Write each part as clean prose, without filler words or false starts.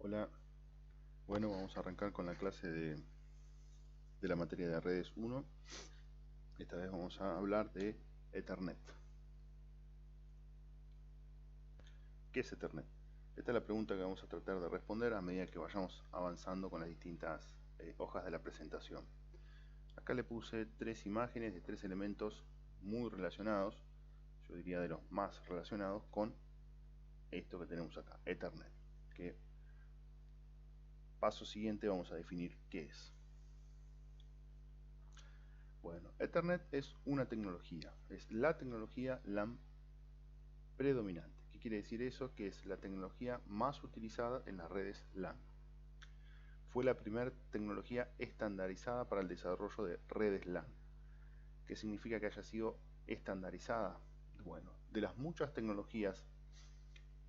Hola, bueno, vamos a arrancar con la clase de la materia de redes 1. Esta vez vamos a hablar de Ethernet. ¿Qué es Ethernet? Esta es la pregunta que vamos a tratar de responder a medida que vayamos avanzando con las distintas hojas de la presentación. Acá le puse tres imágenes de tres elementos muy relacionados, yo diría de los más relacionados con esto que tenemos acá, Ethernet. Que paso siguiente vamos a definir qué es. Bueno, Ethernet es una tecnología, es la tecnología LAN predominante. ¿Qué quiere decir eso? Que es la tecnología más utilizada en las redes LAN. Fue la primera tecnología estandarizada para el desarrollo de redes LAN. ¿Qué significa que haya sido estandarizada? Bueno, de las muchas tecnologías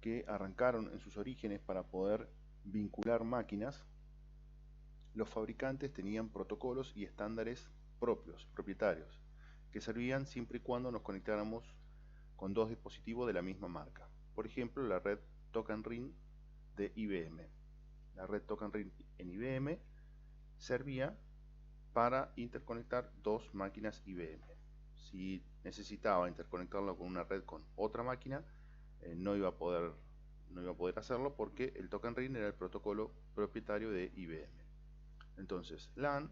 que arrancaron en sus orígenes para poder vincular máquinas, los fabricantes tenían protocolos y estándares propios, propietarios, que servían siempre y cuando nos conectáramos con dos dispositivos de la misma marca. Por ejemplo, la red Token Ring de IBM. La red Token Ring en IBM servía para interconectar dos máquinas IBM. Si necesitaba interconectarlo con una red con otra máquina, no iba a poder hacerlo porque el Token Ring era el protocolo propietario de IBM. Entonces, LAN,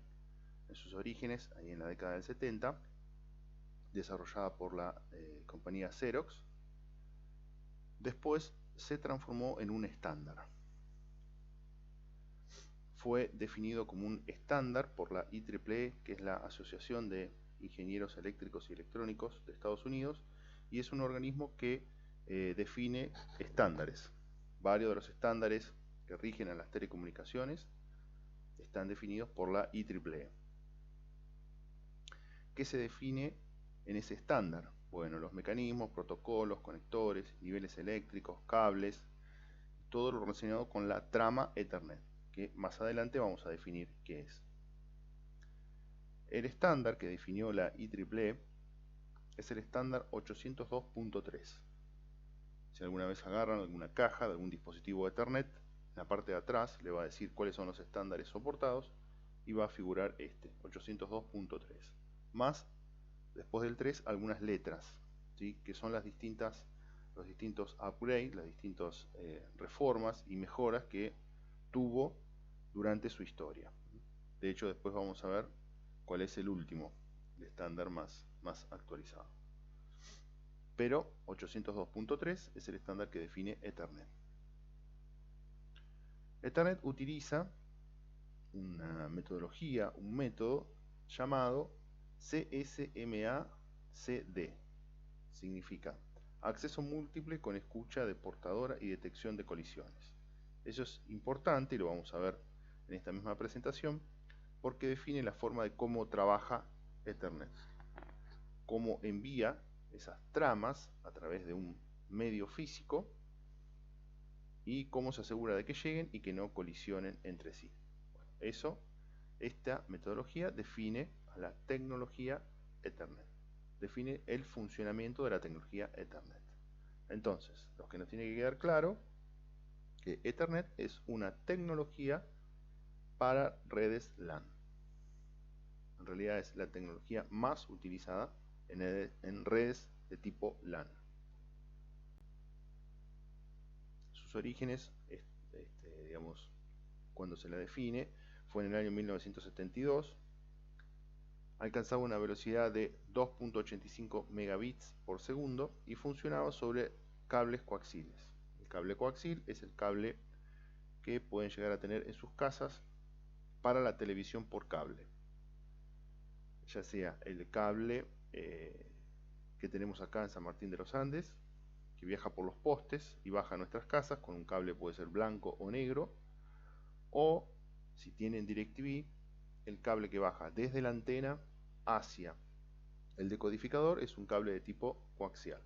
en sus orígenes, ahí en la década del 70, desarrollada por la compañía Xerox, después se transformó en un estándar. Fue definido como un estándar por la IEEE, que es la Asociación de Ingenieros Eléctricos y Electrónicos de Estados Unidos, y es un organismo que define estándares. Varios de los estándares que rigen a las telecomunicaciones están definidos por la IEEE. ¿Qué se define en ese estándar? Bueno, los mecanismos, protocolos, conectores, niveles eléctricos, cables, todo lo relacionado con la trama Ethernet, que más adelante vamos a definir qué es. El estándar que definió la IEEE es el estándar 802.3. Si alguna vez agarran alguna caja de algún dispositivo Ethernet, en la parte de atrás le va a decir cuáles son los estándares soportados y va a figurar este, 802.3. Más, después del 3, algunas letras, ¿sí? Que son los distintos upgrades, las distintas reformas y mejoras que tuvo durante su historia. De hecho, después vamos a ver cuál es el último, el estándar más actualizado. Pero 802.3 es el estándar que define Ethernet. Ethernet utiliza una metodología, un método llamado CSMA-CD. Significa acceso múltiple con escucha de portadora y detección de colisiones. Eso es importante y lo vamos a ver en esta misma presentación porque define la forma de cómo trabaja Ethernet, cómo envía esas tramas a través de un medio físico y cómo se asegura de que lleguen y que no colisionen entre sí. Bueno, esta metodología define a la tecnología Ethernet, define el funcionamiento de la tecnología Ethernet. Entonces, lo que nos tiene que quedar claro que Ethernet es una tecnología para redes LAN. En realidad es la tecnología más utilizada en redes de tipo LAN. Sus orígenes, digamos, cuando se la define, fue en el año 1972. Alcanzaba una velocidad de 2.85 megabits por segundo y funcionaba sobre cables coaxiles. El cable coaxil es el cable que pueden llegar a tener en sus casas para la televisión por cable, ya sea el cable que tenemos acá en San Martín de los Andes, que viaja por los postes y baja a nuestras casas con un cable, puede ser blanco o negro, o si tienen DirecTV, el cable que baja desde la antena hacia el decodificador es un cable de tipo coaxial.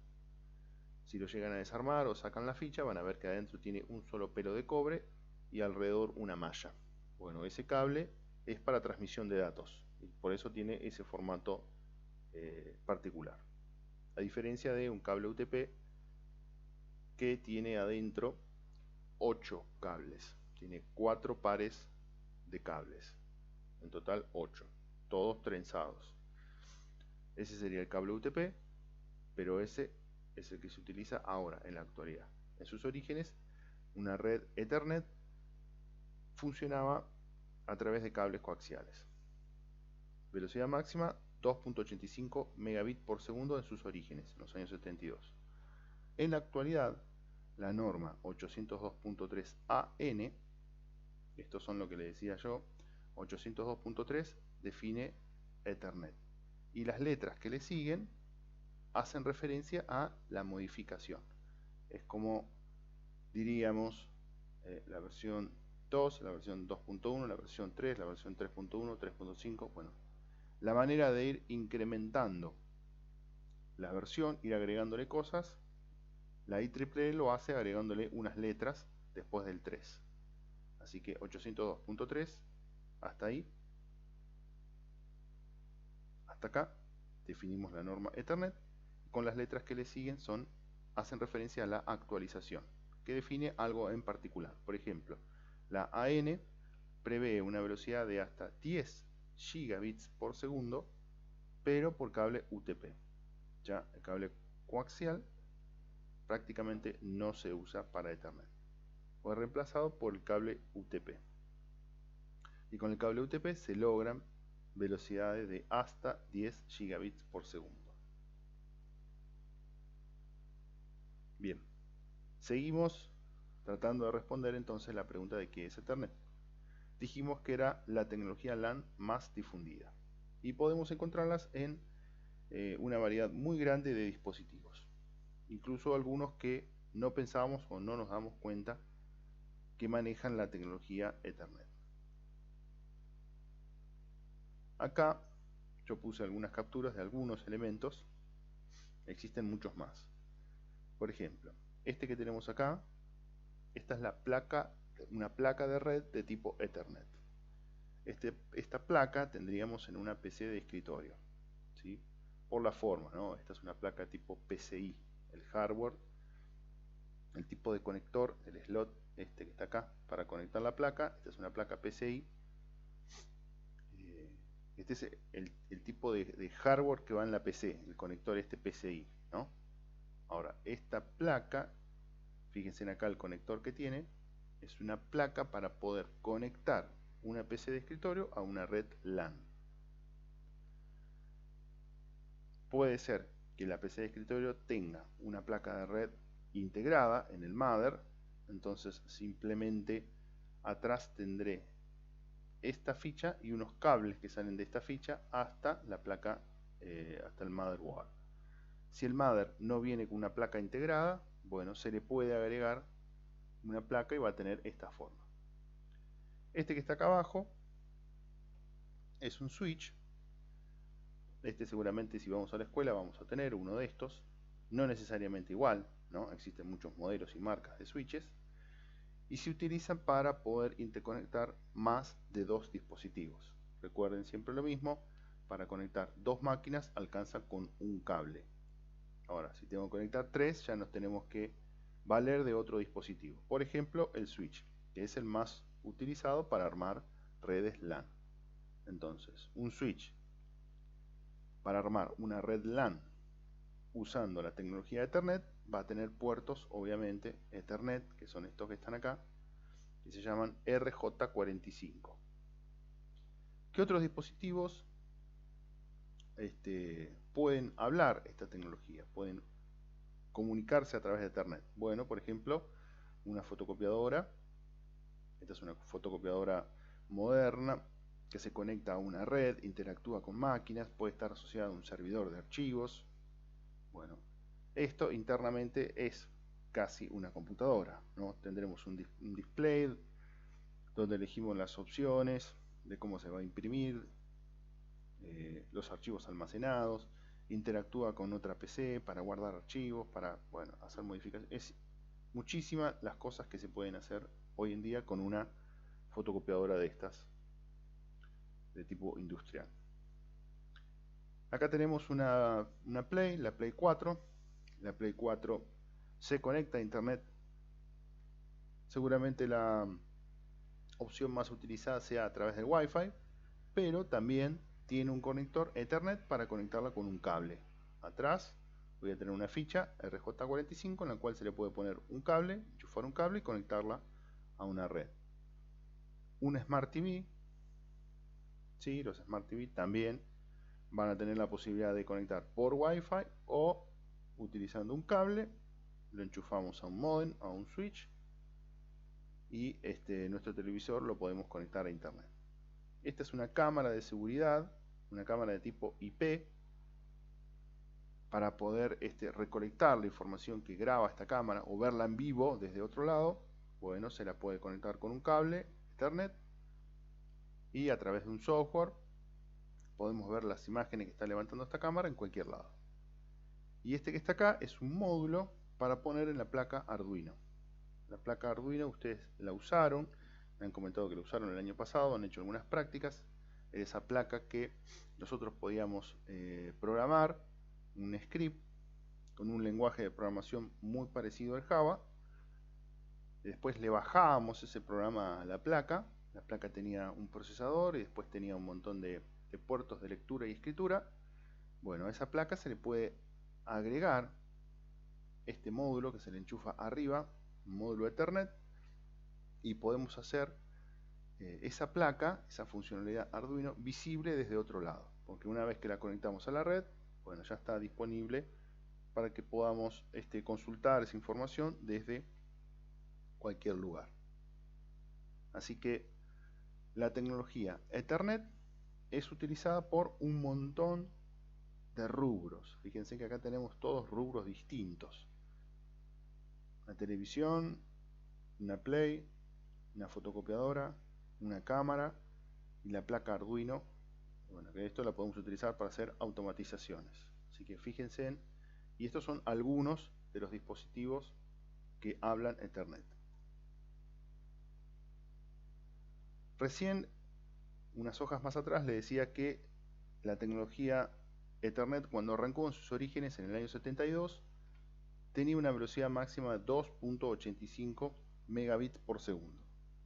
Si lo llegan a desarmar o sacan la ficha, van a ver que adentro tiene un solo pelo de cobre y alrededor una malla. Bueno, ese cable es para transmisión de datos y por eso tiene ese formato particular. A diferencia de un cable UTP que tiene adentro 8 cables, tiene 4 pares de cables, en total 8, todos trenzados. Ese sería el cable UTP, pero ese es el que se utiliza ahora, en la actualidad. En sus orígenes, una red Ethernet funcionaba a través de cables coaxiales. Velocidad máxima 2.85 megabits por segundo en sus orígenes, en los años 72. En la actualidad, la norma 802.3 AN, estos son lo que le decía yo, 802.3 define Ethernet. Y las letras que le siguen hacen referencia a la modificación. Es como diríamos la versión 2, la versión 2.1, la versión 3, la versión 3.1, 3.5, bueno, la manera de ir incrementando la versión, ir agregándole cosas. La IEEE lo hace agregándole unas letras después del 3. Así que 802.3, hasta ahí, hasta acá, definimos la norma Ethernet. Con las letras que le siguen hacen referencia a la actualización, que define algo en particular. Por ejemplo, la AN prevé una velocidad de hasta 10 gigabits por segundo, pero por cable UTP. Ya el cable coaxial prácticamente no se usa para Ethernet. Fue reemplazado por el cable UTP. Y con el cable UTP se logran velocidades de hasta 10 gigabits por segundo. Bien, seguimos tratando de responder entonces la pregunta de qué es Ethernet. Dijimos que era la tecnología LAN más difundida y podemos encontrarlas en una variedad muy grande de dispositivos, incluso algunos que no pensábamos o no nos damos cuenta que manejan la tecnología Ethernet. Acá yo puse algunas capturas de algunos elementos, existen muchos más. Por ejemplo, este que tenemos acá, esta es la placa, una placa de red de tipo Ethernet. Esta placa tendríamos en una PC de escritorio, ¿sí? Por la forma, ¿no? Esta es una placa tipo PCI, el hardware, el tipo de conector, el slot este que está acá para conectar la placa. Esta es una placa PCI. Este es el tipo de hardware que va en la PC, el conector este PCI, ¿no? Ahora, esta placa, fíjense acá el conector que tiene, es una placa para poder conectar una PC de escritorio a una red LAN. Puede ser que la PC de escritorio tenga una placa de red integrada en el mother, entonces simplemente atrás tendré esta ficha y unos cables que salen de esta ficha hasta la placa, hasta el motherboard. Si el mother no viene con una placa integrada, bueno, se le puede agregar una placa y va a tener esta forma. Este que está acá abajo es un switch. Este seguramente, si vamos a la escuela, vamos a tener uno de estos. No necesariamente igual, ¿no? Existen muchos modelos y marcas de switches. Y se utilizan para poder interconectar más de 2 dispositivos. Recuerden siempre lo mismo, para conectar 2 máquinas alcanza con un cable. Ahora, si tengo que conectar 3, ya nos tenemos que valer de otro dispositivo. Por ejemplo, el switch, que es el más utilizado para armar redes LAN. Entonces, un switch para armar una red LAN usando la tecnología Ethernet va a tener puertos, obviamente, Ethernet, que son estos que están acá, que se llaman RJ45. ¿Qué otros dispositivos pueden hablar esta tecnología? Pueden comunicarse a través de Ethernet. Bueno, por ejemplo, una fotocopiadora. Esta es una fotocopiadora moderna que se conecta a una red, interactúa con máquinas, puede estar asociada a un servidor de archivos. Bueno, esto internamente es casi una computadora, ¿no? Tendremos un display donde elegimos las opciones de cómo se va a imprimir, los archivos almacenados, interactúa con otra PC para guardar archivos, para, bueno, hacer modificaciones. Es muchísimas las cosas que se pueden hacer hoy en día con una fotocopiadora de estas de tipo industrial. Acá tenemos una Play, la Play 4. La Play 4 se conecta a internet. Seguramente la opción más utilizada sea a través del Wi-Fi, pero también tiene un conector Ethernet para conectarla con un cable. Atrás voy a tener una ficha RJ45 en la cual se le puede poner un cable, enchufar un cable y conectarla a una red. Un Smart TV, sí, los Smart TV también van a tener la posibilidad de conectar por Wi-Fi o utilizando un cable, lo enchufamos a un modem, a un switch y nuestro televisor lo podemos conectar a internet. Esta es una cámara de seguridad, una cámara de tipo IP, para poder recolectar la información que graba esta cámara o verla en vivo desde otro lado. Bueno, se la puede conectar con un cable Ethernet y a través de un software podemos ver las imágenes que está levantando esta cámara en cualquier lado. Y este que está acá es un módulo para poner en la placa Arduino. La placa Arduino ustedes la usaron, me han comentado que la usaron el año pasado, han hecho algunas prácticas. Es esa placa que nosotros podíamos programar un script con un lenguaje de programación muy parecido al Java. Después le bajábamos ese programa a la placa. La placa tenía un procesador y después tenía un montón de puertos de lectura y escritura. Bueno, a esa placa se le puede agregar este módulo que se le enchufa arriba, un módulo Ethernet, y podemos hacer esa placa, esa funcionalidad Arduino, visible desde otro lado, porque una vez que la conectamos a la red, bueno, ya está disponible para que podamos consultar esa información desde cualquier lugar. Así que la tecnología Ethernet es utilizada por un montón de rubros. Fíjense que acá tenemos todos rubros distintos: una televisión, una Play, una fotocopiadora, una cámara y la placa Arduino. Bueno, que esto la podemos utilizar para hacer automatizaciones. Así que fíjense y estos son algunos de los dispositivos que hablan Ethernet. Recién, unas hojas más atrás, le decía que la tecnología Ethernet, cuando arrancó en sus orígenes en el año 72, tenía una velocidad máxima de 2.85 megabits por segundo.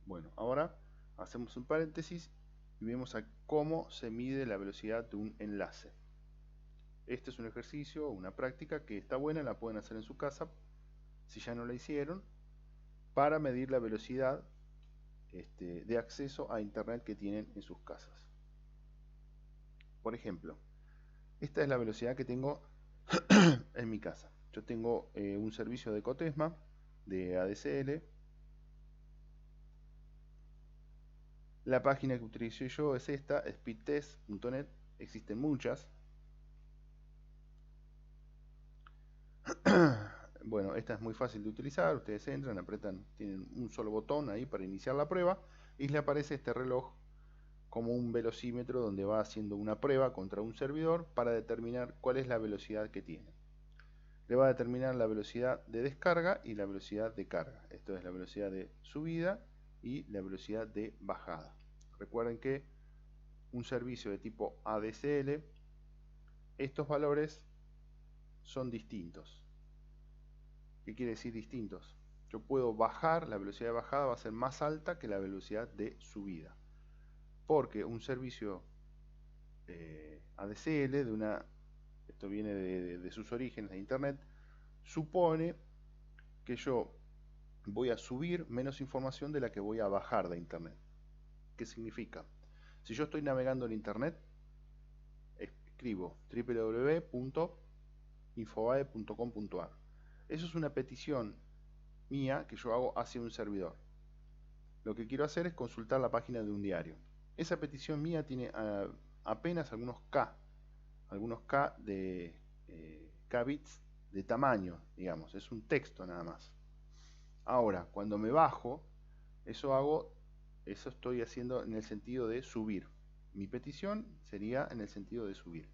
Bueno, ahora hacemos un paréntesis y vemos a cómo se mide la velocidad de un enlace. Este es un ejercicio, una práctica que está buena, la pueden hacer en su casa, si ya no la hicieron, para medir la velocidad de acceso a internet que tienen en sus casas. Por ejemplo, esta es la velocidad que tengo en mi casa. Yo tengo un servicio de Cotesma, de ADSL. La página que utilizo yo es esta, speedtest.net. Existen muchas. Bueno, esta es muy fácil de utilizar. Ustedes entran, apretan, tienen un solo botón ahí para iniciar la prueba y le aparece este reloj como un velocímetro donde va haciendo una prueba contra un servidor para determinar cuál es la velocidad que tiene. Le va a determinar la velocidad de descarga y la velocidad de carga. Esto es la velocidad de subida y la velocidad de bajada. Recuerden que un servicio de tipo ADSL, estos valores son distintos. ¿Qué quiere decir distintos? Yo puedo bajar, la velocidad de bajada va a ser más alta que la velocidad de subida. Porque un servicio ADSL, esto viene de sus orígenes de Internet, supone que yo voy a subir menos información de la que voy a bajar de Internet. ¿Qué significa? Si yo estoy navegando en Internet, escribo www.infobae.com.ar. Eso es una petición mía que yo hago hacia un servidor. Lo que quiero hacer es consultar la página de un diario. Esa petición mía tiene apenas algunos K de K bits de tamaño, digamos, es un texto nada más. Ahora, cuando me bajo, eso estoy haciendo en el sentido de subir. Mi petición sería en el sentido de subir.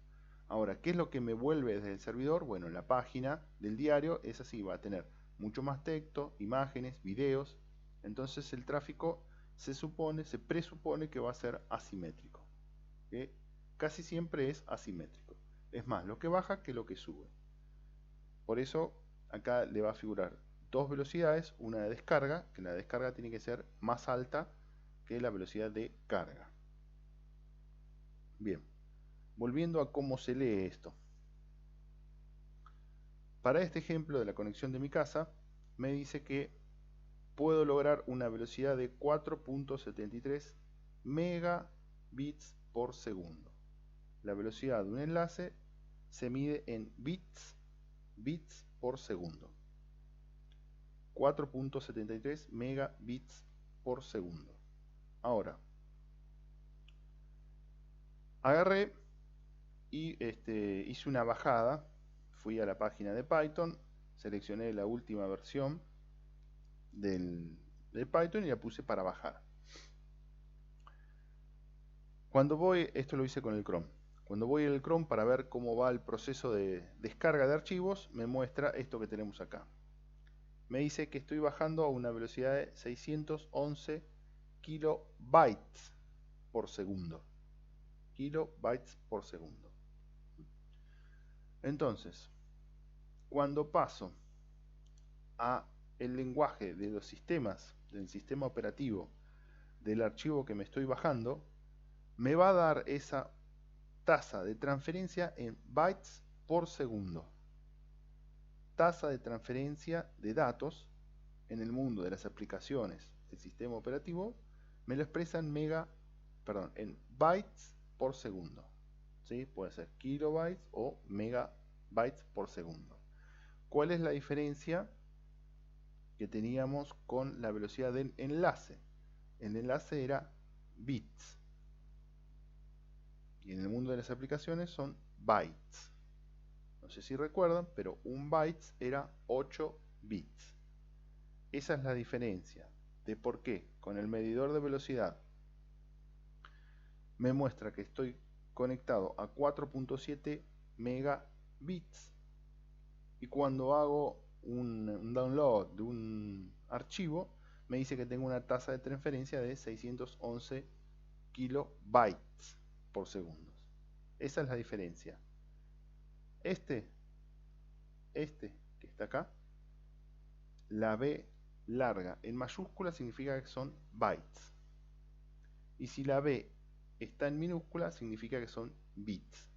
Ahora, ¿qué es lo que me vuelve desde el servidor? Bueno, la página del diario es así, va a tener mucho más texto, imágenes, videos. Entonces el tráfico se presupone que va a ser asimétrico. ¿Okay? Casi siempre es asimétrico. Es más lo que baja que lo que sube. Por eso acá le va a figurar dos velocidades, una de descarga, que la descarga tiene que ser más alta que es la velocidad de carga. Bien, volviendo a cómo se lee esto. Para este ejemplo de la conexión de mi casa, me dice que puedo lograr una velocidad de 4.73 megabits por segundo. La velocidad de un enlace se mide en bits por segundo. 4.73 megabits por segundo. Ahora, agarré y hice una bajada. Fui a la página de Python, seleccioné la última versión de Python y la puse para bajar. Cuando voy, esto lo hice con el Chrome. Cuando voy al Chrome para ver cómo va el proceso de descarga de archivos, me muestra esto que tenemos acá. Me dice que estoy bajando a una velocidad de 611 kilobytes por segundo. Kilobytes por segundo. Entonces, cuando paso a el lenguaje de los sistemas, del sistema operativo, del archivo que me estoy bajando, me va a dar esa tasa de transferencia en bytes por segundo. Tasa de transferencia de datos en el mundo de las aplicaciones del sistema operativo me lo expresa en en bytes por segundo. ¿Sí? Puede ser kilobytes o megabytes por segundo. ¿Cuál es la diferencia que teníamos con la velocidad del enlace? El enlace era bits. Y en el mundo de las aplicaciones son bytes. No sé si recuerdan, pero un byte era 8 bits. Esa es la diferencia de por qué con el medidor de velocidad me muestra que estoy conectado a 4.7 megabits y cuando hago un download de un archivo me dice que tengo una tasa de transferencia de 611 kilobytes por segundo. Esa es la diferencia. Este que está acá, la B larga en mayúscula significa que son bytes. Y si la B está en minúscula significa que son bits.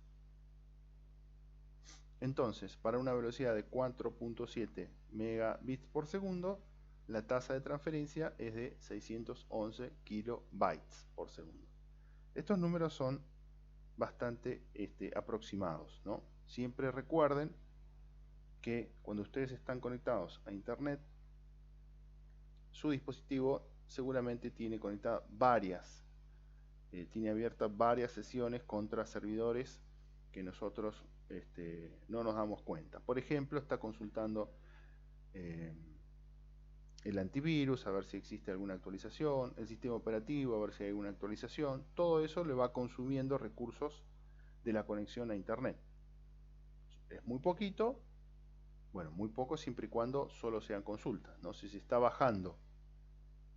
Entonces, para una velocidad de 4.7 megabits por segundo, la tasa de transferencia es de 611 kilobytes por segundo. Estos números son bastante aproximados, ¿no? Siempre recuerden que cuando ustedes están conectados a internet, su dispositivo seguramente tiene conectadas tiene abiertas varias sesiones contra servidores que nosotros no nos damos cuenta. Por ejemplo, está consultando el antivirus, a ver si existe alguna actualización, el sistema operativo, a ver si hay alguna actualización. Todo eso le va consumiendo recursos de la conexión a internet. Es muy poquito, bueno, muy poco siempre y cuando solo sean consultas, ¿no? Si se está bajando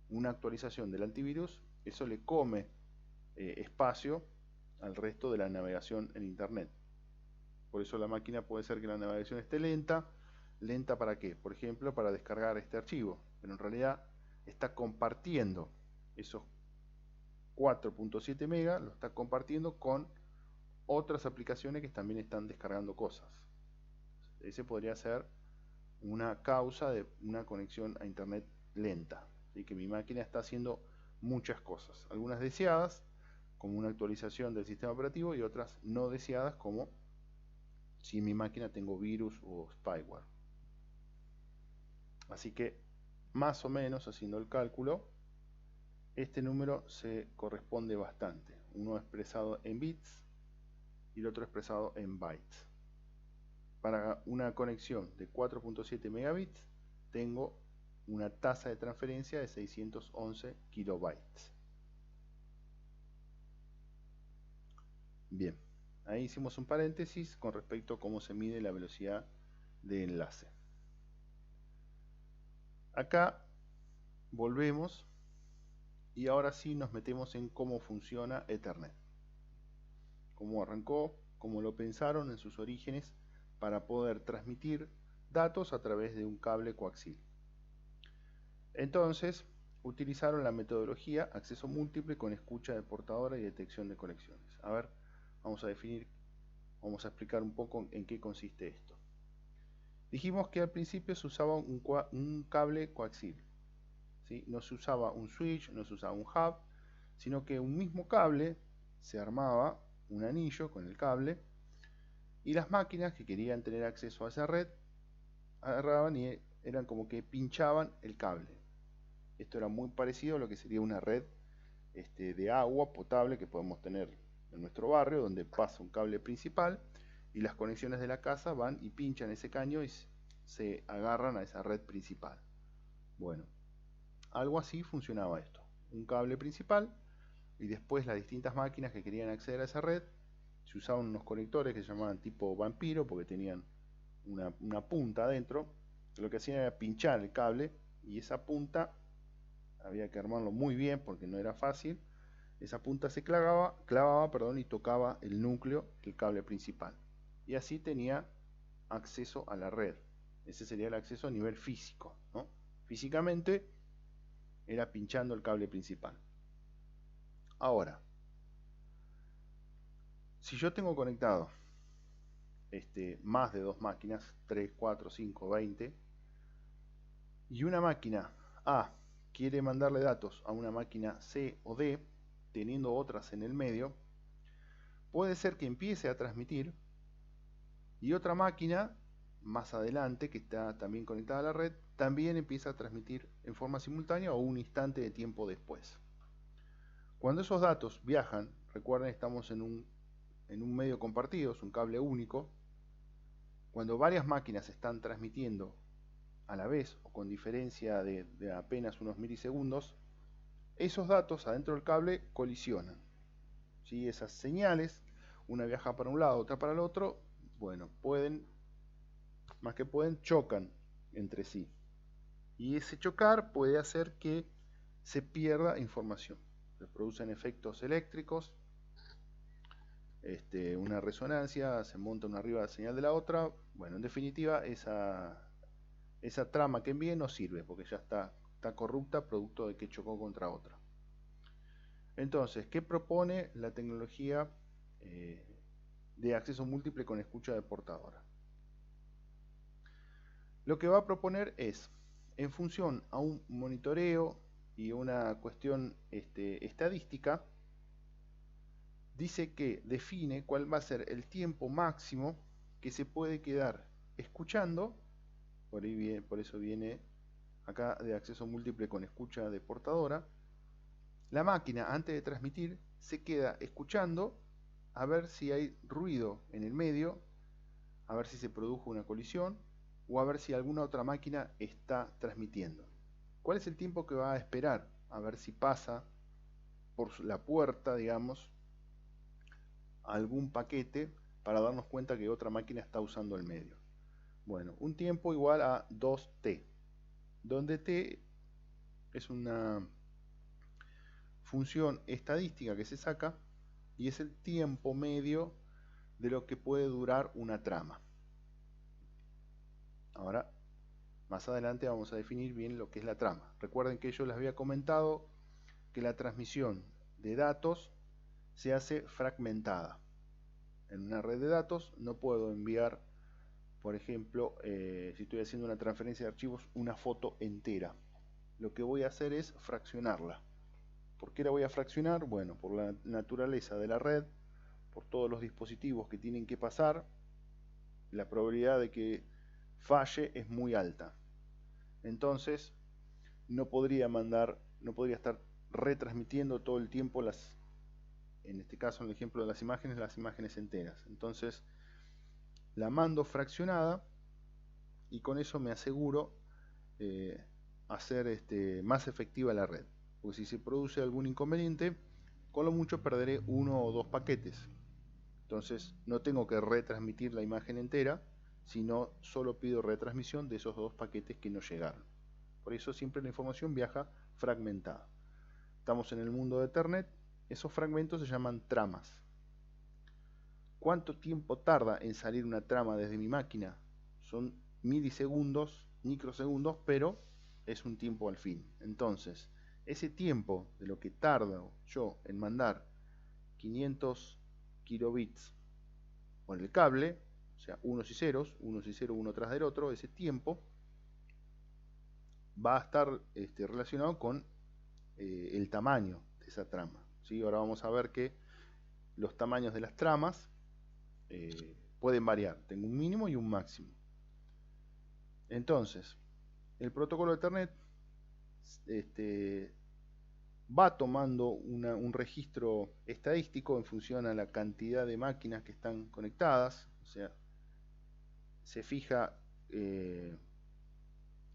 una actualización del antivirus, eso le come espacio al resto de la navegación en internet. Por eso la máquina puede ser que la navegación esté lenta. ¿Lenta para qué? Por ejemplo, para descargar este archivo. Pero en realidad está compartiendo esos 4.7 megas, lo está compartiendo con otras aplicaciones que también están descargando cosas. Ese podría ser una causa de una conexión a internet lenta. Así que mi máquina está haciendo muchas cosas. Algunas deseadas, como una actualización del sistema operativo, y otras no deseadas, como si en mi máquina tengo virus o spyware. Así que, más o menos haciendo el cálculo, este número se corresponde bastante. Uno expresado en bits y el otro expresado en bytes. Para una conexión de 4.7 megabits, tengo una tasa de transferencia de 611 kilobytes. Bien, ahí hicimos un paréntesis con respecto a cómo se mide la velocidad de enlace. Acá volvemos y ahora sí nos metemos en cómo funciona Ethernet. Cómo arrancó, cómo lo pensaron en sus orígenes para poder transmitir datos a través de un cable coaxial. Entonces, utilizaron la metodología acceso múltiple con escucha de portadora y detección de conexiones. A ver, vamos a explicar un poco en qué consiste esto. Dijimos que al principio se usaba un cable coaxial, ¿sí? No se usaba un switch, no se usaba un hub, sino que un mismo cable se armaba un anillo con el cable y las máquinas que querían tener acceso a esa red agarraban y eran como que pinchaban el cable. Esto era muy parecido a lo que sería una red de agua potable que podemos tener en nuestro barrio, donde pasa un cable principal y las conexiones de la casa van y pinchan ese caño y se agarran a esa red principal. Bueno, algo así funcionaba esto. Un cable principal y después las distintas máquinas que querían acceder a esa red, se usaban unos conectores que se llamaban tipo vampiro porque tenían una punta adentro, que lo que hacían era pinchar el cable y esa punta había que armarlo muy bien porque no era fácil. Esa punta se clavaba, y tocaba el núcleo del cable principal. Y así tenía acceso a la red. Ese sería el acceso a nivel físico, ¿no? Físicamente era pinchando el cable principal. Ahora, si yo tengo conectado más de dos máquinas, 3, 4, 5, 20, y una máquina A quiere mandarle datos a una máquina C o D, teniendo otras en el medio, puede ser que empiece a transmitir y otra máquina más adelante, que está también conectada a la red, también empieza a transmitir en forma simultánea o un instante de tiempo después. Cuando esos datos viajan, recuerden, estamos en un medio compartido, es un cable único. Cuando varias máquinas están transmitiendo a la vez o con diferencia de apenas unos milisegundos, esos datos adentro del cable colisionan. ¿Sí? Esas señales, una viaja para un lado, otra para el otro, bueno, chocan entre sí. Y ese chocar puede hacer que se pierda información. Se producen efectos eléctricos, una resonancia, se monta una arriba de la señal de la otra. Bueno, en definitiva, esa trama que envíe no sirve porque ya está corrupta producto de que chocó contra otra. Entonces, ¿qué propone la tecnología de acceso múltiple con escucha de portadora? Lo que va a proponer es, en función a un monitoreo y una cuestión estadística, dice que define cuál va a ser el tiempo máximo que se puede quedar escuchando, por eso viene acá de acceso múltiple con escucha de portadora. La máquina, antes de transmitir, se queda escuchando a ver si hay ruido en el medio, a ver si se produjo una colisión o a ver si alguna otra máquina está transmitiendo. ¿Cuál es el tiempo que va a esperar? A ver si pasa por la puerta, digamos, algún paquete para darnos cuenta que otra máquina está usando el medio. Bueno, un tiempo igual a 2t, donde t es una función estadística que se saca y es el tiempo medio de lo que puede durar una trama. Ahora, más adelante vamos a definir bien lo que es la trama. Recuerden que yo les había comentado que la transmisión de datos se hace fragmentada. En una red de datos no puedo enviar, por ejemplo, si estoy haciendo una transferencia de archivos, una foto entera. Lo que voy a hacer es fraccionarla. ¿Por qué la voy a fraccionar? Bueno, por la naturaleza de la red, por todos los dispositivos que tienen que pasar, la probabilidad de que falle es muy alta. Entonces, no podría estar retransmitiendo todo el tiempo en este caso, en el ejemplo de las imágenes enteras. Entonces, la mando fraccionada y con eso me aseguro hacer más efectiva la red. Porque si se produce algún inconveniente, con lo mucho perderé uno o dos paquetes. Entonces, no tengo que retransmitir la imagen entera, sino solo pido retransmisión de esos dos paquetes que no llegaron. Por eso siempre la información viaja fragmentada. Estamos en el mundo de Ethernet, esos fragmentos se llaman tramas. ¿Cuánto tiempo tarda en salir una trama desde mi máquina? Son milisegundos, microsegundos, pero es un tiempo al fin. Entonces, ese tiempo de lo que tardo yo en mandar 500 kilobits por el cable, o sea, unos y ceros, uno tras del otro, ese tiempo va a estar relacionado con el tamaño de esa trama. ¿Sí? Ahora vamos a ver que los tamaños de las tramas pueden variar. Tengo un mínimo y un máximo. Entonces, el protocolo de Ethernet va tomando un registro estadístico en función a la cantidad de máquinas que están conectadas. O sea, se fija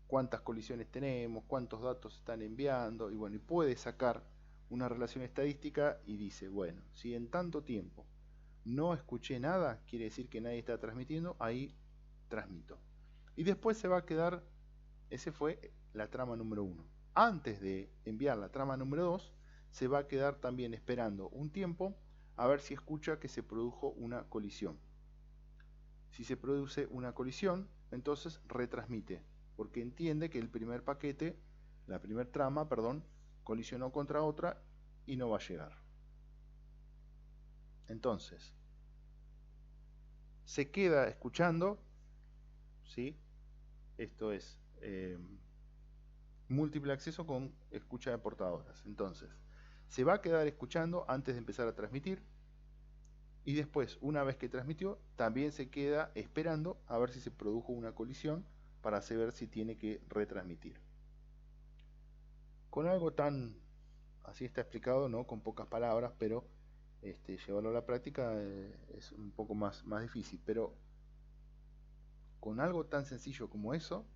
cuántas colisiones tenemos, cuántos datos están enviando, y bueno, y puede sacar una relación estadística y dice, bueno, si en tanto tiempo no escuché nada, quiere decir que nadie está transmitiendo, ahí transmito. Y después se va a quedar, ese fue la trama número 1. Antes de enviar la trama número 2, se va a quedar también esperando un tiempo a ver si escucha que se produjo una colisión. Si se produce una colisión, entonces retransmite, porque entiende que el primer paquete, la primera trama, perdón, colisionó contra otra y no va a llegar. Entonces, se queda escuchando, ¿sí? Esto es múltiple acceso con escucha de portadoras. Entonces, se va a quedar escuchando antes de empezar a transmitir, y después, una vez que transmitió, también se queda esperando a ver si se produjo una colisión para saber si tiene que retransmitir. Con algo tan, así está explicado, ¿no? Con pocas palabras, pero llevarlo a la práctica es un poco más difícil. Pero con algo tan sencillo como eso,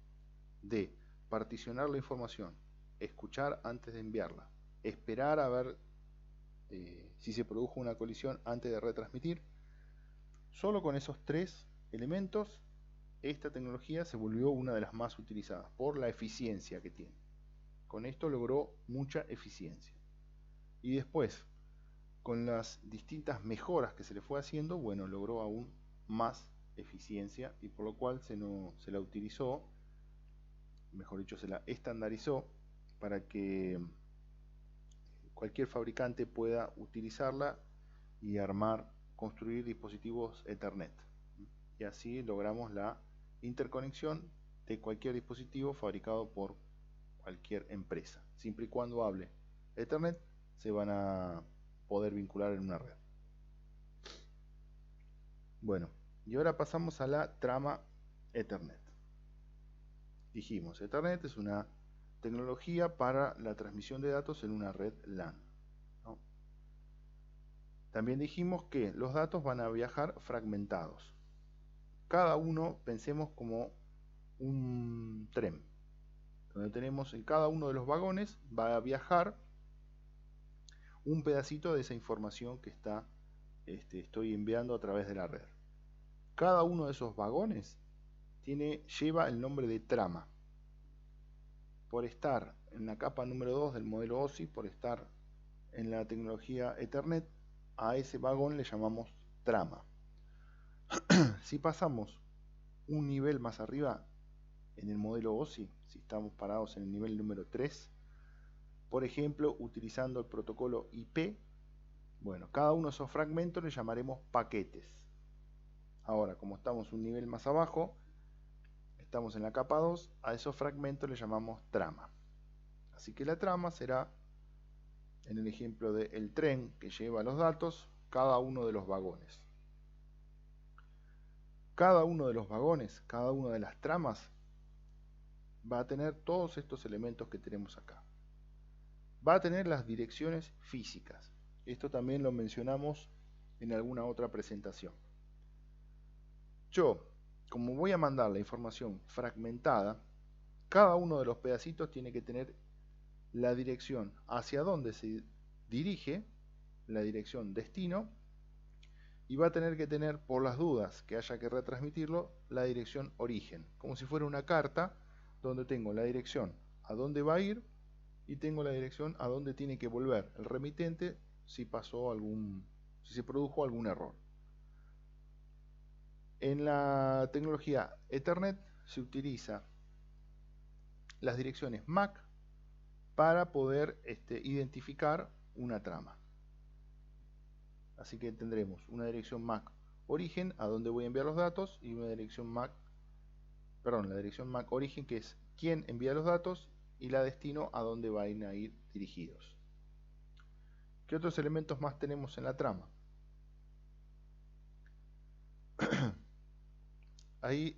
de particionar la información, escuchar antes de enviarla, esperar a ver si se produjo una colisión antes de retransmitir, solo con esos 3 elementos, esta tecnología se volvió una de las más utilizadas por la eficiencia que tiene. Con esto logró mucha eficiencia. Y después, con las distintas mejoras que se le fue haciendo, bueno, logró aún más eficiencia, y por lo cual se la utilizó, mejor dicho, se la estandarizó para que cualquier fabricante pueda utilizarla y construir dispositivos Ethernet. Y así logramos la interconexión de cualquier dispositivo fabricado por cualquier empresa. Siempre y cuando hable Ethernet, se van a poder vincular en una red. Bueno, y ahora pasamos a la trama Ethernet. Dijimos, Ethernet es una tecnología para la transmisión de datos en una red LAN, ¿no? También dijimos que los datos van a viajar fragmentados. Cada uno, pensemos como un tren, donde tenemos en cada uno de los vagones va a viajar un pedacito de esa información que estoy enviando a través de la red. Cada uno de esos vagones lleva el nombre de trama. Por estar en la capa número 2 del modelo OSI, por estar en la tecnología Ethernet, a ese vagón le llamamos trama. Si pasamos un nivel más arriba en el modelo OSI, si estamos parados en el nivel número 3, por ejemplo, utilizando el protocolo IP, bueno, cada uno de esos fragmentos le llamaremos paquetes. Ahora, como estamos un nivel más abajo, estamos en la capa 2, a esos fragmentos le llamamos trama. Así que la trama será, en el ejemplo del tren que lleva los datos, cada uno de los vagones. Cada uno de los vagones, cada una de las tramas, va a tener todos estos elementos que tenemos acá. Va a tener las direcciones físicas. Esto también lo mencionamos en alguna otra presentación. Yo, como voy a mandar la información fragmentada, cada uno de los pedacitos tiene que tener la dirección hacia donde se dirige, la dirección destino, y va a tener que tener, por las dudas que haya que retransmitirlo, la dirección origen, como si fuera una carta donde tengo la dirección a dónde va a ir y tengo la dirección a dónde tiene que volver el remitente si se produjo algún error. En la tecnología Ethernet se utiliza las direcciones MAC para poder identificar una trama. Así que tendremos una dirección MAC origen, a donde voy a enviar los datos, y una dirección MAC, perdón, la dirección MAC origen, que es quién envía los datos, y la destino, a donde van a ir dirigidos. ¿Qué otros elementos más tenemos en la trama? Ahí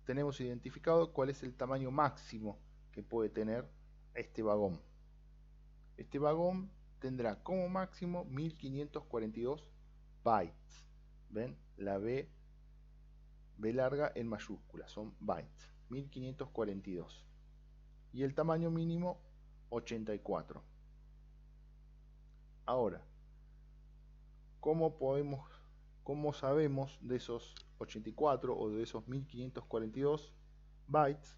tenemos identificado cuál es el tamaño máximo que puede tener este vagón. Este vagón tendrá como máximo 1542 bytes. ¿Ven? La B larga en mayúscula, son bytes. 1542. Y el tamaño mínimo 84. Ahora, ¿cómo sabemos de esos 84 o de esos 1542 bytes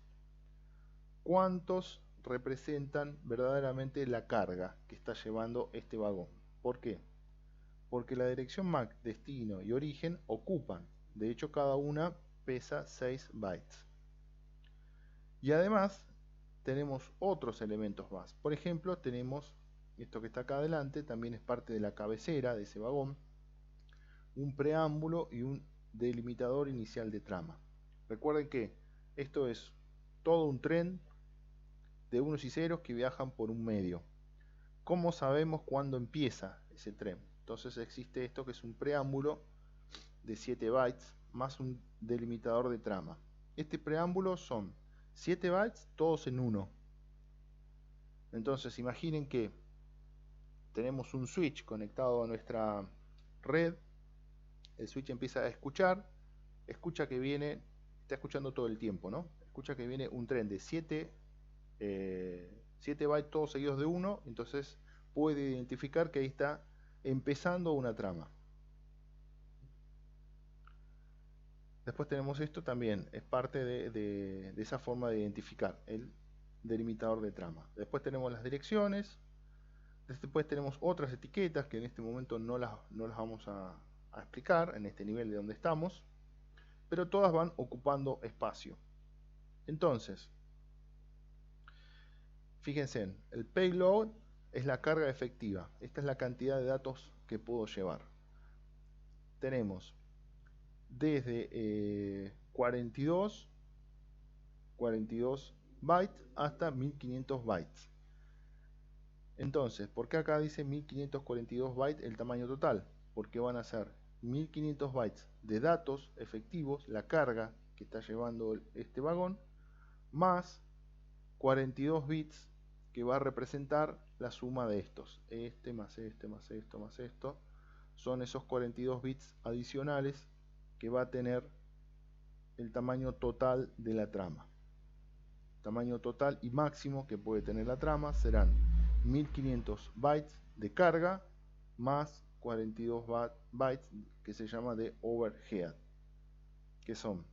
cuántos representan verdaderamente la carga que está llevando este vagón? ¿Por qué? Porque la dirección MAC, destino y origen ocupan, de hecho cada una pesa 6 bytes. Y además tenemos otros elementos más. Por ejemplo, tenemos esto que está acá adelante, también es parte de la cabecera de ese vagón, un preámbulo y un delimitador inicial de trama. Recuerden que esto es todo un tren de unos y ceros que viajan por un medio. ¿Cómo sabemos cuándo empieza ese tren? Entonces existe esto que es un preámbulo de 7 bytes más un delimitador de trama. Este preámbulo son 7 bytes todos en uno. Entonces imaginen que tenemos un switch conectado a nuestra red. El switch empieza a escuchar, escucha que viene, está escuchando todo el tiempo, ¿no? Escucha que viene un tren de 7 bytes todos seguidos de 1, entonces puede identificar que ahí está empezando una trama. Después tenemos esto también, es parte de esa forma de identificar el delimitador de trama. Después tenemos las direcciones, después tenemos otras etiquetas que en este momento no las vamos a explicar en este nivel de donde estamos, pero todas van ocupando espacio. Entonces, fíjense, el payload es la carga efectiva. Esta es la cantidad de datos que puedo llevar. Tenemos desde 42 bytes hasta 1500 bytes. Entonces, ¿por qué acá dice 1542 bytes el tamaño total? Porque van a ser 1500 bytes de datos efectivos, la carga que está llevando este vagón, más 42 bits que va a representar la suma de estos. Este más este más esto más esto. Son esos 42 bits adicionales que va a tener el tamaño total de la trama. Tamaño total y máximo que puede tener la trama serán 1500 bytes de carga más 42 bytes que se llama de overhead, que son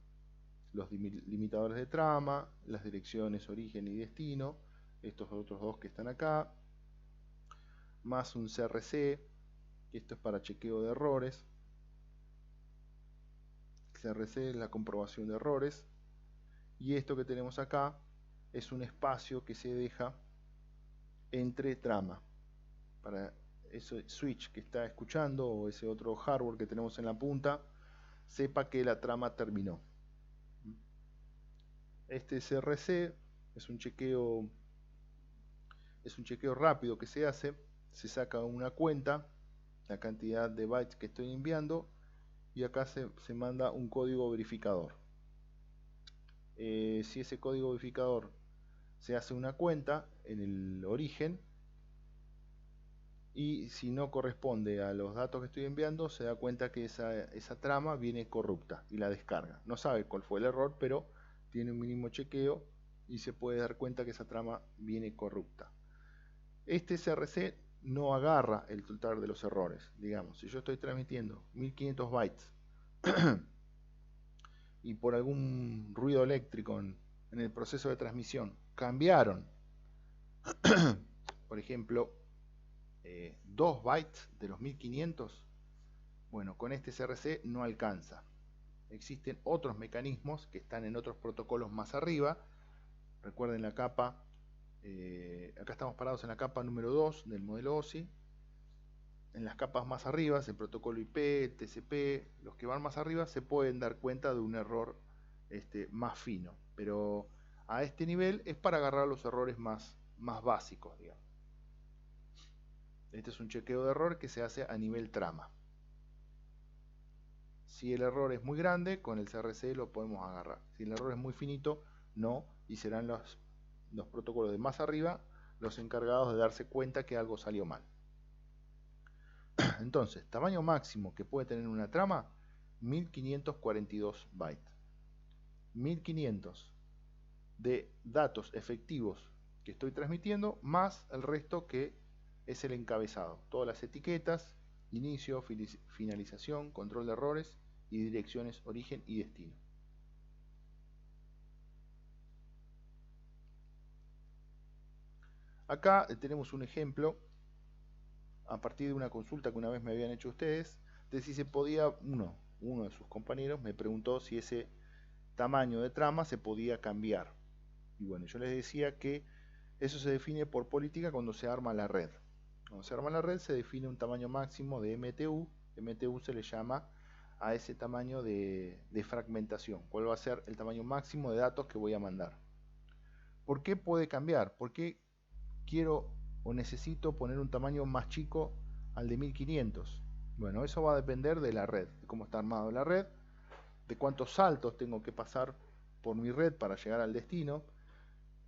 los limitadores de trama, las direcciones origen y destino, estos otros dos que están acá, más un CRC, que esto es para chequeo de errores. CRC es la comprobación de errores, y esto que tenemos acá es un espacio que se deja entre trama para ese switch que está escuchando o ese otro hardware que tenemos en la punta sepa que la trama terminó. Este CRC es un chequeo rápido que se hace, se saca una cuenta, la cantidad de bytes que estoy enviando, y acá se manda un código verificador. Si ese código verificador se hace una cuenta en el origen, y si no corresponde a los datos que estoy enviando, se da cuenta que esa trama viene corrupta y la descarga. No sabe cuál fue el error, pero tiene un mínimo chequeo y se puede dar cuenta que esa trama viene corrupta. Este CRC no agarra el total de los errores. Digamos, si yo estoy transmitiendo 1500 bytes y por algún ruido eléctrico en el proceso de transmisión cambiaron, por ejemplo, 2 bytes de los 1500, bueno, con este CRC no alcanza. Existen otros mecanismos que están en otros protocolos más arriba. Recuerden la capa Acá estamos parados en la capa número 2 del modelo OSI. En las capas más arriba, el protocolo IP, TCP, los que van más arriba se pueden dar cuenta de un error más fino, pero a este nivel es para agarrar los errores más básicos, digamos. Este es un chequeo de error que se hace a nivel trama. Si el error es muy grande, con el CRC lo podemos agarrar. Si el error es muy finito, no, y serán los protocolos de más arriba los encargados de darse cuenta que algo salió mal. Entonces, tamaño máximo que puede tener una trama, 1542 bytes. 1500 de datos efectivos que estoy transmitiendo, más el resto que es el encabezado. Todas las etiquetas, inicio, finalización, control de errores y direcciones origen y destino. Acá tenemos un ejemplo a partir de una consulta que una vez me habían hecho ustedes, de si se podía, uno de sus compañeros me preguntó si ese tamaño de trama se podía cambiar. Y bueno, yo les decía que eso se define por política cuando se arma la red. Cuando se arma la red se define un tamaño máximo de MTU. MTU se le llama a ese tamaño de fragmentación. ¿Cuál va a ser el tamaño máximo de datos que voy a mandar? ¿Por qué puede cambiar? ¿Por qué quiero o necesito poner un tamaño más chico al de 1500? Bueno, eso va a depender de la red, de cómo está armado la red, de cuántos saltos tengo que pasar por mi red para llegar al destino.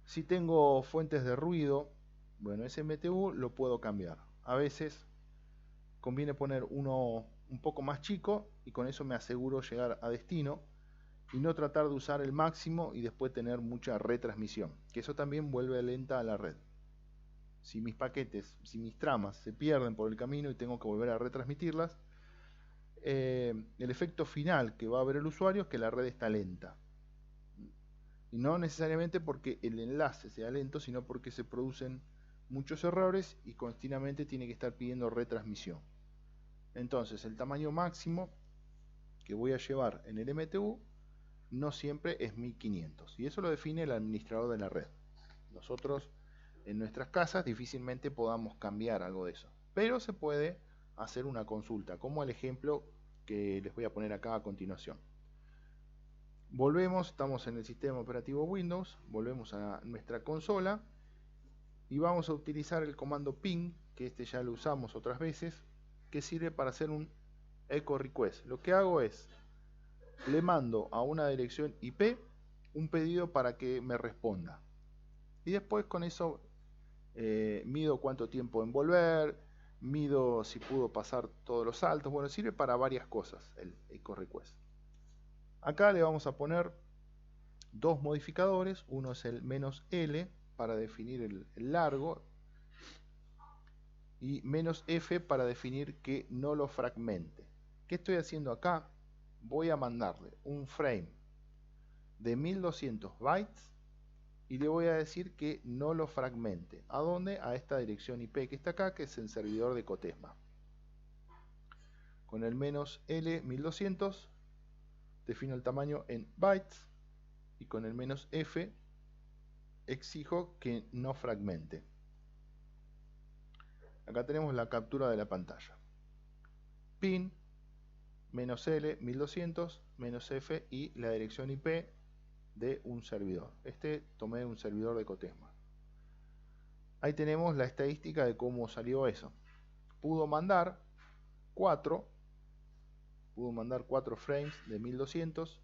Si tengo fuentes de ruido, bueno, ese MTU lo puedo cambiar. A veces conviene poner uno un poco más chico y con eso me aseguro llegar a destino y no tratar de usar el máximo y después tener mucha retransmisión, que eso también vuelve lenta a la red. Si mis paquetes, si mis tramas se pierden por el camino y tengo que volver a retransmitirlas, el efecto final que va a ver el usuario es que la red está lenta. Y no necesariamente porque el enlace sea lento, sino porque se producen muchos errores y continuamente tiene que estar pidiendo retransmisión. Entonces, el tamaño máximo que voy a llevar en el MTU no siempre es 1500. Y eso lo define el administrador de la red. Nosotros en nuestras casas difícilmente podamos cambiar algo de eso. Pero se puede hacer una consulta, como el ejemplo que les voy a poner acá a continuación. Volvemos, estamos en el sistema operativo Windows, volvemos a nuestra consola y vamos a utilizar el comando ping, que este ya lo usamos otras veces, que sirve para hacer un echo request. Lo que hago es, le mando a una dirección IP un pedido para que me responda. Y después con eso mido cuánto tiempo en volver, mido si pudo pasar todos los saltos. Bueno, sirve para varias cosas el echo request. Acá le vamos a poner dos modificadores. Uno es el "-l para definir el largo y "-f para definir que no lo fragmente. ¿Qué estoy haciendo acá? Voy a mandarle un frame de 1200 bytes y le voy a decir que no lo fragmente. ¿A dónde? A esta dirección IP que está acá, que es el servidor de Cotesma. Con el "-l 1200 defino el tamaño en bytes y con el "-f exijo que no fragmente. Acá tenemos la captura de la pantalla. Pin, "-l 1200, "-f y la dirección IP de un servidor. Tomé un servidor de Cotesma. Ahí tenemos la estadística de cómo salió eso. Pudo mandar 4 frames de 1200.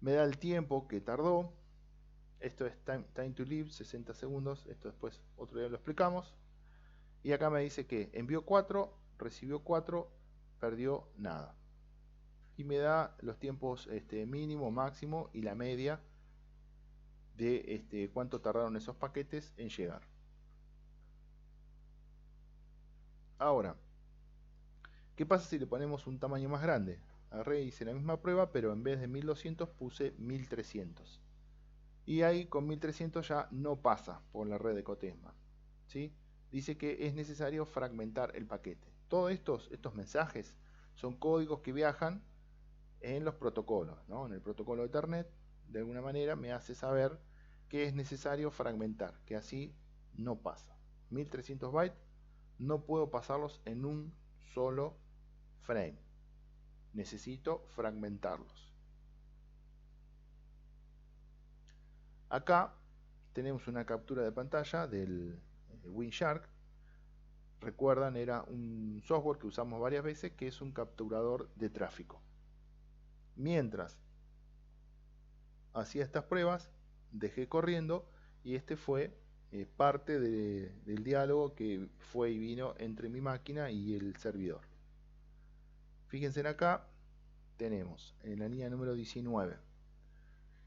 Me da el tiempo que tardó. Esto es time to live, 60 segundos. Esto después otro día lo explicamos. Y acá me dice que envió 4, recibió 4, perdió nada. Y me da los tiempos mínimo, máximo y la media de cuánto tardaron esos paquetes en llegar. Ahora, ¿qué pasa si le ponemos un tamaño más grande? Agarré y hice la misma prueba, pero en vez de 1200 puse 1300. Y ahí con 1300 ya no pasa por la red de Cotesma, ¿sí? Dice que es necesario fragmentar el paquete. Todos estos mensajes son códigos que viajan en los protocolos, ¿no? En el protocolo de Ethernet, de alguna manera me hace saber que es necesario fragmentar, que así no pasa. 1300 bytes no puedo pasarlos en un solo frame. Necesito fragmentarlos. Acá tenemos una captura de pantalla del Wireshark. Recuerdan, era un software que usamos varias veces, que es un capturador de tráfico. Mientras hacía estas pruebas, dejé corriendo y este fue parte del diálogo que fue y vino entre mi máquina y el servidor. Fíjense en acá, tenemos en la línea número 19,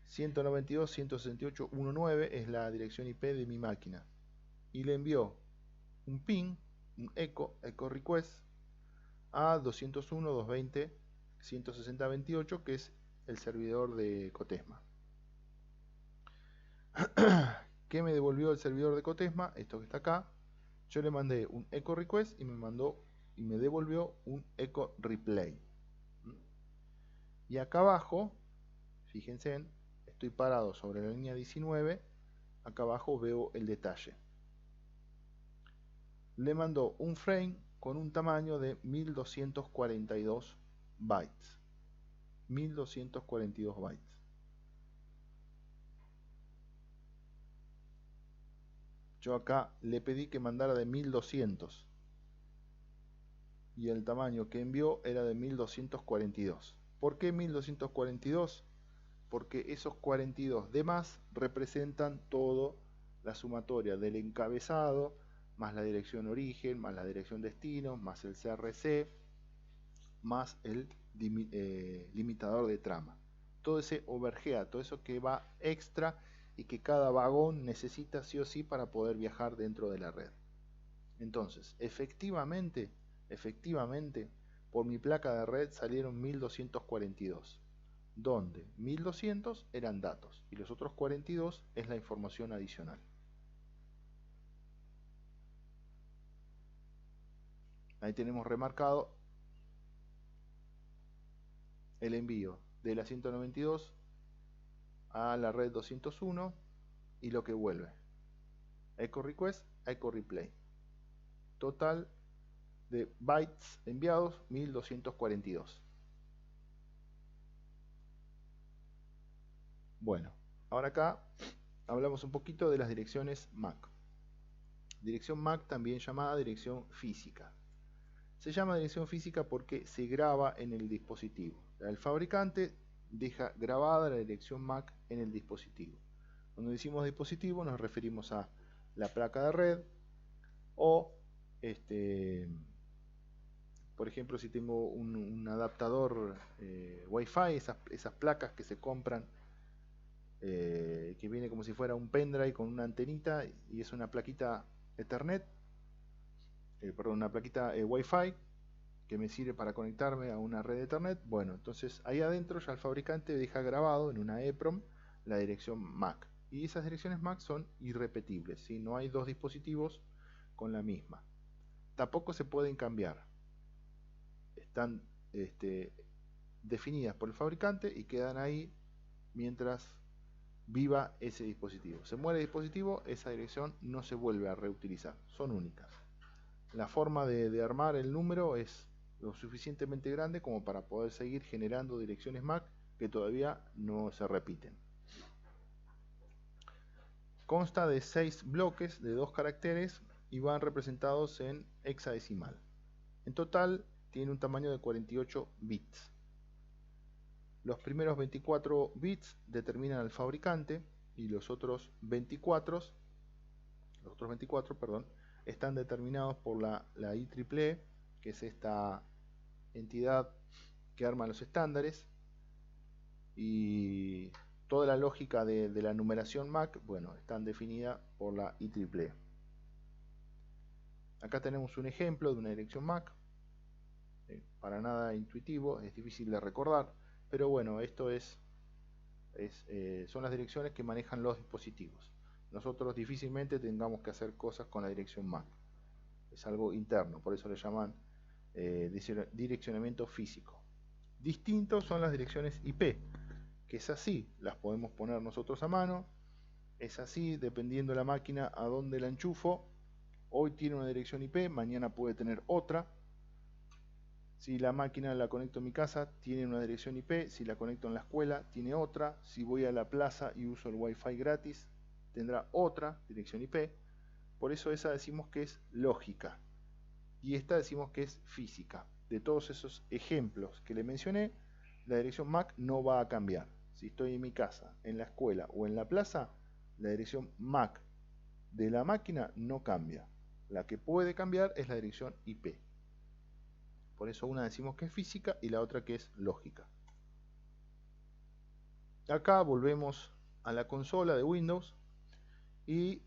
192.168.1.9 es la dirección IP de mi máquina, y le envió un ping, un echo request a 201.220.160.28, que es el servidor de Cotesma. ¿Qué me devolvió el servidor de Cotesma? Esto que está acá. Yo le mandé un echo request y me devolvió un echo replay. Y acá abajo, fíjense, estoy parado sobre la línea 19, acá abajo veo el detalle. Le mandó un frame con un tamaño de 1242 bytes. 1242 bytes. Yo acá le pedí que mandara de 1200 y el tamaño que envió era de 1242. ¿Por qué 1242? Porque esos 42 de más representan todo la sumatoria del encabezado, más la dirección origen, más la dirección destino, más el CRC, más el limitador de trama. Todo ese overhead, todo eso que va extra y que cada vagón necesita sí o sí para poder viajar dentro de la red. Entonces, efectivamente, por mi placa de red salieron 1242, donde 1200 eran datos y los otros 42 es la información adicional. Ahí tenemos remarcado el envío de la 192 a la red 201 y lo que vuelve. Echo request, echo replay. Total de bytes enviados 1242. Bueno, ahora acá hablamos un poquito de las direcciones MAC. Dirección MAC, también llamada dirección física. Se llama dirección física porque se graba en el dispositivo. El fabricante deja grabada la dirección MAC en el dispositivo. Cuando decimos dispositivo nos referimos a la placa de red o por ejemplo, si tengo un adaptador Wi-Fi, esas placas que se compran, que viene como si fuera un pendrive con una antenita y es una plaquita Ethernet, una plaquita Wi-Fi que me sirve para conectarme a una red Ethernet. Bueno, entonces ahí adentro ya el fabricante deja grabado en una EEPROM la dirección MAC. Y esas direcciones MAC son irrepetibles, ¿sí? No hay dos dispositivos con la misma. Tampoco se pueden cambiar. Están definidas por el fabricante y quedan ahí mientras viva ese dispositivo. Se muere el dispositivo, esa dirección no se vuelve a reutilizar, son únicas. La forma de armar el número es lo suficientemente grande como para poder seguir generando direcciones MAC que todavía no se repiten. Consta de 6 bloques de 2 caracteres y van representados en hexadecimal. En total tiene un tamaño de 48 bits. Los primeros 24 bits determinan al fabricante y los otros 24, están determinados por la IEEE, que es esta entidad que arma los estándares, y toda la lógica de la numeración MAC, bueno, están definidas por la IEEE. Acá tenemos un ejemplo de una dirección MAC, para nada intuitivo, es difícil de recordar, pero bueno, esto son las direcciones que manejan los dispositivos. Nosotros difícilmente tengamos que hacer cosas con la dirección MAC. Es algo interno, por eso le llaman direccionamiento físico. Distintos son las direcciones IP, que es así, las podemos poner nosotros a mano, es así, dependiendo de la máquina a dónde la enchufo. Hoy tiene una dirección IP, mañana puede tener otra. Si la máquina la conecto en mi casa, tiene una dirección IP. Si la conecto en la escuela, tiene otra. Si voy a la plaza y uso el Wi-Fi gratis, tendrá otra dirección IP. Por eso esa decimos que es lógica. Y esta decimos que es física. De todos esos ejemplos que le mencioné, la dirección MAC no va a cambiar. Si estoy en mi casa, en la escuela o en la plaza, la dirección MAC de la máquina no cambia. La que puede cambiar es la dirección IP. Por eso una decimos que es física y la otra que es lógica. Acá volvemos a la consola de Windows y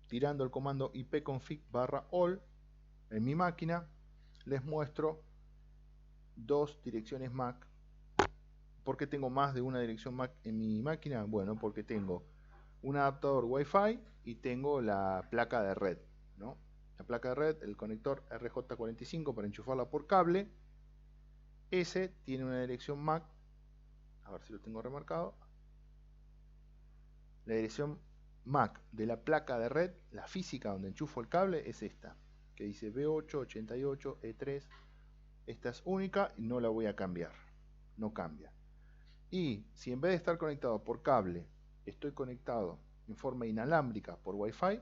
tirando el comando ipconfig/all en mi máquina les muestro dos direcciones MAC. ¿Por qué tengo más de una dirección MAC en mi máquina? Bueno, porque tengo un adaptador Wi-Fi y tengo la placa de red, ¿no? La placa de red, el conector RJ45 para enchufarla por cable. Ese tiene una dirección MAC, a ver si lo tengo remarcado. La dirección MAC de la placa de red, la física donde enchufo el cable, es esta, que dice B888E3. Esta es única y no la voy a cambiar, no cambia. Y si en vez de estar conectado por cable, estoy conectado en forma inalámbrica por Wi-Fi,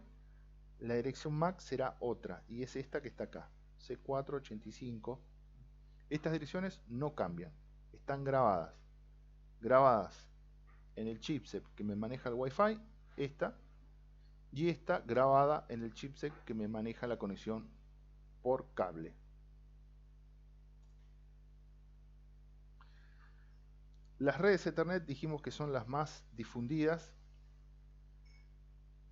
la dirección MAC será otra, y es esta que está acá, C485. Estas direcciones no cambian, están grabadas en el chipset que me maneja el Wi-Fi, esta, y esta grabada en el chipset que me maneja la conexión por cable. Las redes Ethernet dijimos que son las más difundidas,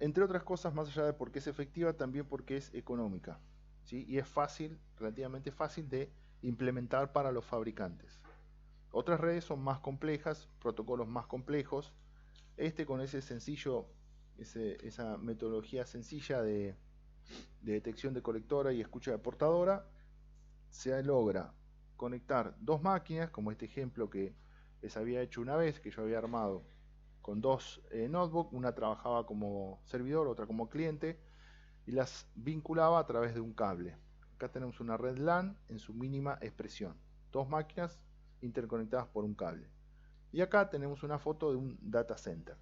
entre otras cosas, más allá de porque es efectiva, también porque es económica, ¿sí? Y es fácil, relativamente fácil de implementar para los fabricantes. Otras redes son más complejas, protocolos más complejos. Con ese sencillo, esa metodología sencilla de detección de colectora y escucha de portadora, se logra conectar dos máquinas, como este ejemplo que les había hecho una vez, que yo había armado con dos notebooks, una trabajaba como servidor, otra como cliente, y las vinculaba a través de un cable. Acá tenemos una red LAN en su mínima expresión, dos máquinas interconectadas por un cable. Y acá tenemos una foto de un data center.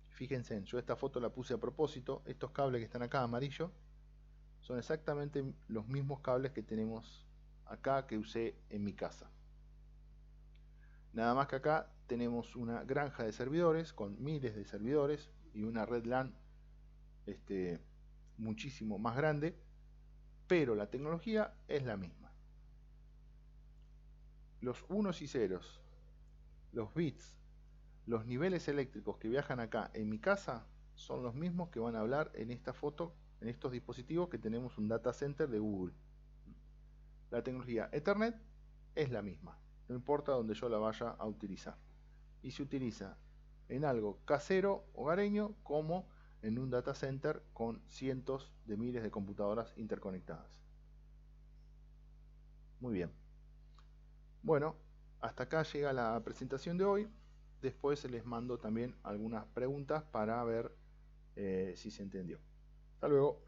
Fíjense, yo esta foto la puse a propósito. Estos cables que están acá amarillo son exactamente los mismos cables que tenemos acá, que usé en mi casa. Nada más que acá tenemos una granja de servidores con miles de servidores y una red LAN muchísimo más grande, pero la tecnología es la misma. Los unos y ceros, los bits, los niveles eléctricos que viajan acá en mi casa son los mismos que van a hablar en esta foto, en estos dispositivos que tenemos un data center de Google. La tecnología Ethernet es la misma, no importa donde yo la vaya a utilizar. Y se utiliza en algo casero, hogareño, como en un data center con cientos de miles de computadoras interconectadas. Muy bien. Bueno, hasta acá llega la presentación de hoy. Después les mando también algunas preguntas para ver si se entendió. Hasta luego.